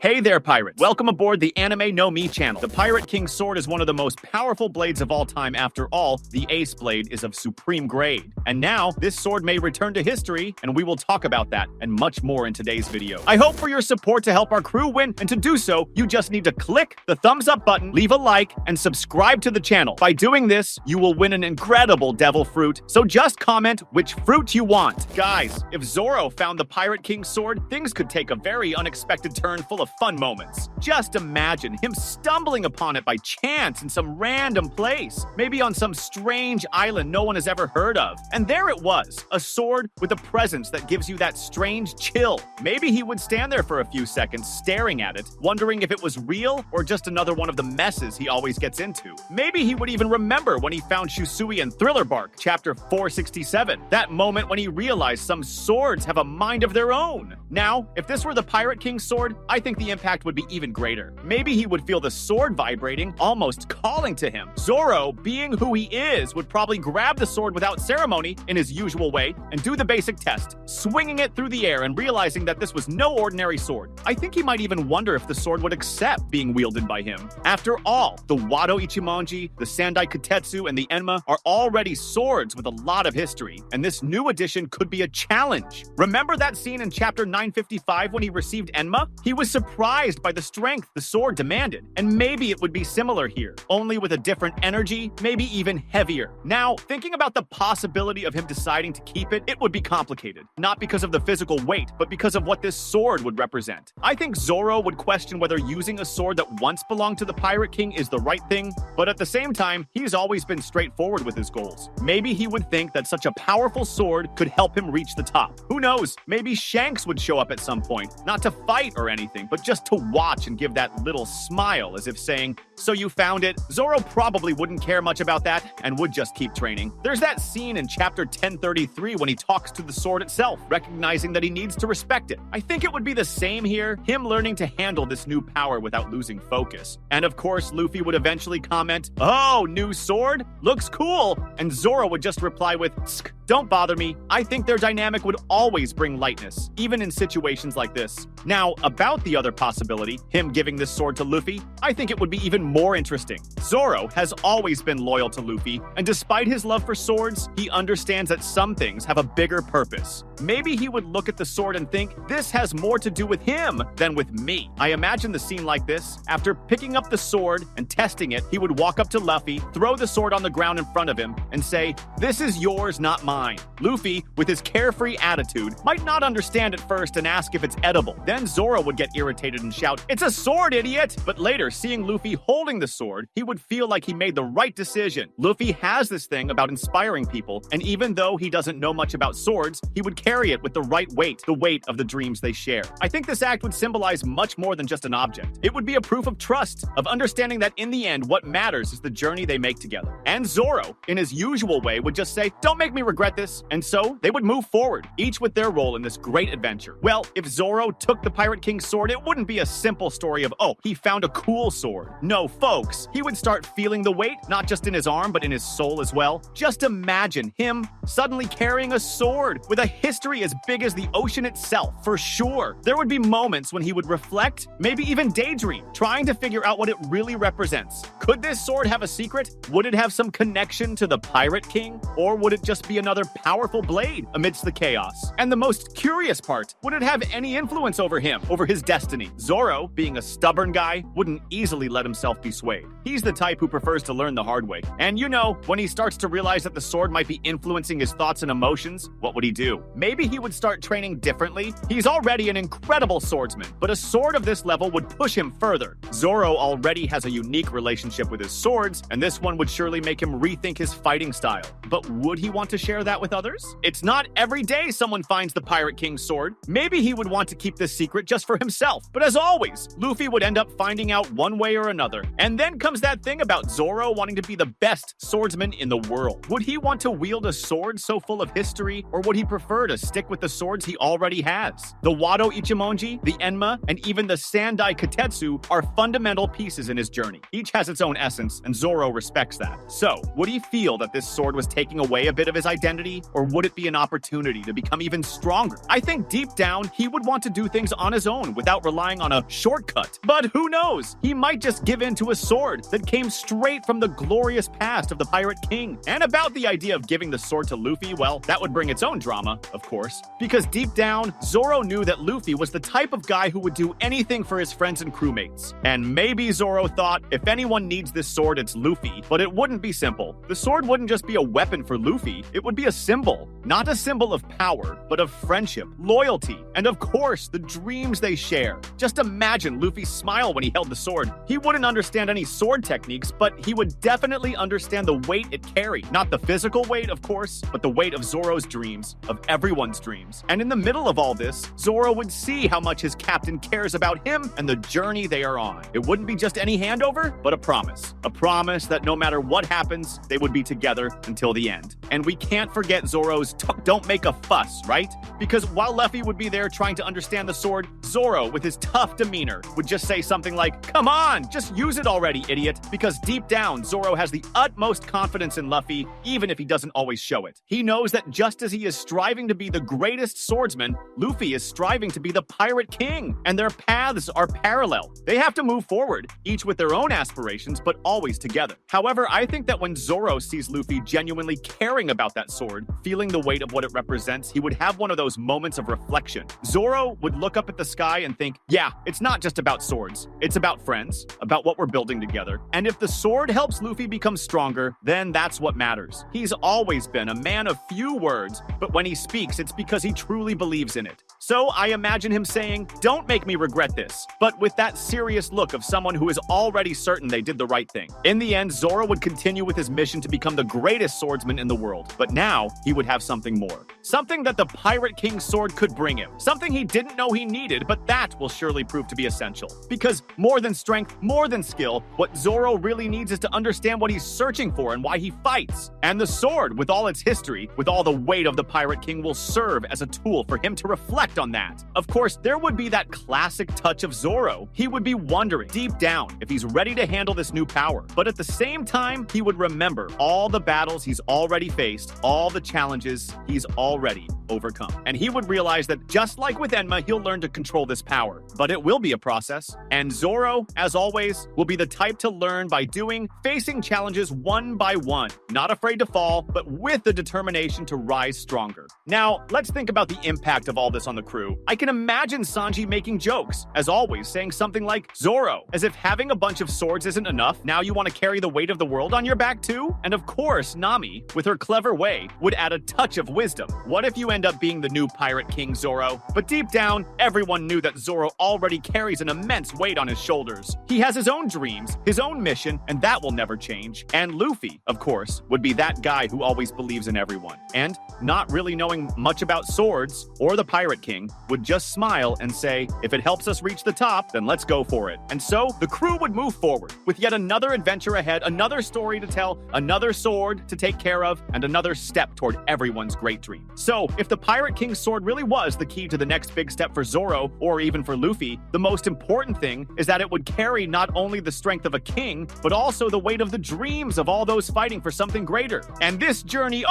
Hey there, pirates! Welcome aboard the Anime No Mi channel. The Pirate King's sword is one of the most powerful blades of all time. After all, the Ace Blade is of supreme grade. And now, this sword may return to history, and we will talk about that and much more in today's video. I hope for your support to help our crew win, and to do so, you just need to click the thumbs up button, leave a like, and subscribe to the channel. By doing this, you will win an incredible devil fruit, so just comment which fruit you want. Guys, if Zoro found the Pirate King's sword, things could take a very unexpected turn full of fun moments. Just imagine him stumbling upon it by chance in some random place, maybe on some strange island no one has ever heard of. And there it was, a sword with a presence that gives you that strange chill. Maybe he would stand there for a few seconds staring at it, wondering if it was real or just another one of the messes he always gets into. Maybe he would even remember when he found Shusui in Thriller Bark, chapter 467, that moment when he realized some swords have a mind of their own. Now, if this were the Pirate King's sword, I think the impact would be even greater. Maybe he would feel the sword vibrating, almost calling to him. Zoro, being who he is, would probably grab the sword without ceremony in his usual way and do the basic test, swinging it through the air and realizing that this was no ordinary sword. I think he might even wonder if the sword would accept being wielded by him. After all, the Wado Ichimonji, the Sandai Kutetsu, and the Enma are already swords with a lot of history, and this new addition could be a challenge. Remember that scene in chapter 955 when he received Enma? He was surprised by the strength the sword demanded, and maybe it would be similar here, only with a different energy, maybe even heavier. Now, thinking about the possibility of him deciding to keep it, it would be complicated. Not because of the physical weight, but because of what this sword would represent. I think Zoro would question whether using a sword that once belonged to the Pirate King is the right thing, but at the same time, he's always been straightforward with his goals. Maybe he would think that such a powerful sword could help him reach the top. Who knows? Maybe Shanks would show up at some point, not to fight or anything, but just to watch and give that little smile as if saying, "So you found it?" Zoro probably wouldn't care much about that and would just keep training. There's that scene in chapter 1033 when he talks to the sword itself, recognizing that he needs to respect it. I think it would be the same here, him learning to handle this new power without losing focus. And of course, Luffy would eventually comment, "Oh, new sword? Looks cool." And Zoro would just reply with, "Tsk, don't bother me." I think their dynamic would always bring lightness, even in situations like this. Now, about the other possibility, him giving this sword to Luffy, I think it would be even more interesting. Zoro has always been loyal to Luffy, and despite his love for swords, he understands that some things have a bigger purpose. Maybe he would look at the sword and think, this has more to do with him than with me. I imagine the scene like this. After picking up the sword and testing it, he would walk up to Luffy, throw the sword on the ground in front of him, and say, "This is yours, not mine." Luffy, with his carefree attitude, might not understand at first and ask if it's edible. Then Zoro would get irritated and shout, "It's a sword, idiot!" But later, seeing Luffy holding the sword, he would feel like he made the right decision. Luffy has this thing about inspiring people, and even though he doesn't know much about swords, he would carry it with the right weight, the weight of the dreams they share. I think this act would symbolize much more than just an object. It would be a proof of trust, of understanding that in the end, what matters is the journey they make together. And Zoro, in his usual way, would just say, "Don't make me regret this." And so, they would move forward, each with their role in this great adventure. Well, if Zoro took the Pirate King's sword, it wouldn't be a simple story of, oh, he found a cool sword. No, folks, he would start feeling the weight, not just in his arm, but in his soul as well. Just imagine him suddenly carrying a sword with a history as big as the ocean itself. For sure, there would be moments when he would reflect, maybe even daydream, trying to figure out what it really represents. Could this sword have a secret? Would it have some connection to the Pirate King? Or would it just be another powerful blade amidst the chaos? And the most curious part, would it have any influence over him, over his destiny? Zoro, being a stubborn guy, wouldn't easily let himself be swayed. He's the type who prefers to learn the hard way. And you know, when he starts to realize that the sword might be influencing his thoughts and emotions, what would he do? Maybe he would start training differently. He's already an incredible swordsman, but a sword of this level would push him further. Zoro already has a unique relationship with his swords, and this one would surely make him rethink his fighting style. But would he want to share that with others? It's not every day someone finds the Pirate King's sword. Maybe he would want to keep this secret just for himself. But as always, Luffy would end up finding out one way or another. together. And then comes that thing about Zoro wanting to be the best swordsman in the world. Would he want to wield a sword so full of history, or would he prefer to stick with the swords he already has? The Wado Ichimonji, the Enma, and even the Sandai Katetsu are fundamental pieces in his journey. Each has its own essence, and Zoro respects that. So, would he feel that this sword was taking away a bit of his identity, or would it be an opportunity to become even stronger? I think deep down, he would want to do things on his own without relying on a shortcut. But who knows? He might just give in to a sword that came straight from the glorious past of the Pirate King. And about the idea of giving the sword to Luffy, well, that would bring its own drama, of course. Because deep down, Zoro knew that Luffy was the type of guy who would do anything for his friends and crewmates. And maybe Zoro thought, if anyone needs this sword, it's Luffy. But it wouldn't be simple. The sword wouldn't just be a weapon for Luffy, it would be a symbol. Not a symbol of power, but of friendship, loyalty, and of course, the dreams they share. Just imagine Luffy's smile when he held the sword. He wouldn't understand any sword techniques, but he would definitely understand the weight it carried. Not the physical weight, of course, but the weight of Zoro's dreams, of everyone's dreams. And in the middle of all this, Zoro would see how much his captain cares about him and the journey they are on. It wouldn't be just any handover, but a promise. A promise that no matter what happens, they would be together until the end. And we can't forget Zoro's don't make a fuss, right? Because while Luffy would be there trying to understand the sword, Zoro, with his tough demeanor, would just say something like, "Come on, just use it already, idiot." Because deep down, Zoro has the utmost confidence in Luffy, even if he doesn't always show it. He knows that just as he is striving to be the greatest swordsman, Luffy is striving to be the Pirate King, and their paths are parallel. They have to move forward, each with their own aspirations, but always together. However, I think that when Zoro sees Luffy genuinely caring about that sword, feeling the weight of what it represents, he would have one of those moments of reflection. Zoro would look up at the sky and think, yeah, it's not just about swords. It's about friends, about what we're building together. And if the sword helps Luffy become stronger, then that's what matters. He's always been a man of few words, but when he speaks, it's because he truly believes in it. So I imagine him saying, "Don't make me regret this," but with that serious look of someone who is already certain they did the right thing. In the end, Zoro would continue with his mission to become the greatest swordsman in the world, but now he would have something more. Something that the Pirate King's sword could bring him. Something he didn't know he needed, but that will surely prove to be essential. Because more than strength, more than skill, what Zoro really needs is to understand what he's searching for and why he fights. And the sword, with all its history, with all the weight of the Pirate King, will serve as a tool for him to reflect on that. Of course, there would be that classic touch of Zoro. He would be wondering, deep down, if he's ready to handle this new power. But at the same time, he would remember all the battles he's already faced, all the challenges he's already overcome. And he would realize that just like with Enma, he'll learn to control this power. But it will be a process. And Zoro, as always, will be the type to learn by doing, facing challenges one by one. Not afraid to fall, but with the determination to rise stronger. Now, let's think about the impact of all this on the crew. I can imagine Sanji making jokes, as always, saying something like, "Zoro, as if having a bunch of swords isn't enough, now you want to carry the weight of the world on your back too?" And of course, Nami, with her clever way, would add a touch of wisdom. What if you end up being the new Pirate King, Zoro? But deep down, everyone knew that Zoro already carries an immense weight on his shoulders. He has his own dreams, his own mission, and that will never change. And Luffy, of course, would be that guy who always believes in everyone. And, not really knowing much about swords or the Pirate King, would just smile and say, "If it helps us reach the top, then let's go for it." And so, the crew would move forward, with yet another adventure ahead, another story to tell, another sword to take care of, and another step toward everyone's great dream. So, if the Pirate King's sword really was the key to the next big step for Zoro, or even for Luffy, the most important thing is that it would carry not only the strength of a king, but also the weight of the dreams of all those fighting for something greater. And this journey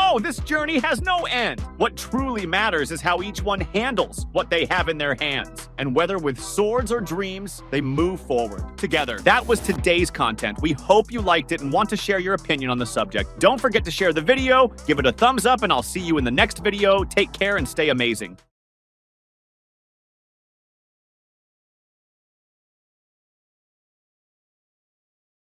has no end. What truly matters is how each one handles what they have in their hands, and whether with swords or dreams, they move forward together. That was today's content. We hope you liked it and want to share your opinion on the subject. Don't forget to share the video, give it a thumbs up, and I'll see you in the next video. Take care and stay amazing.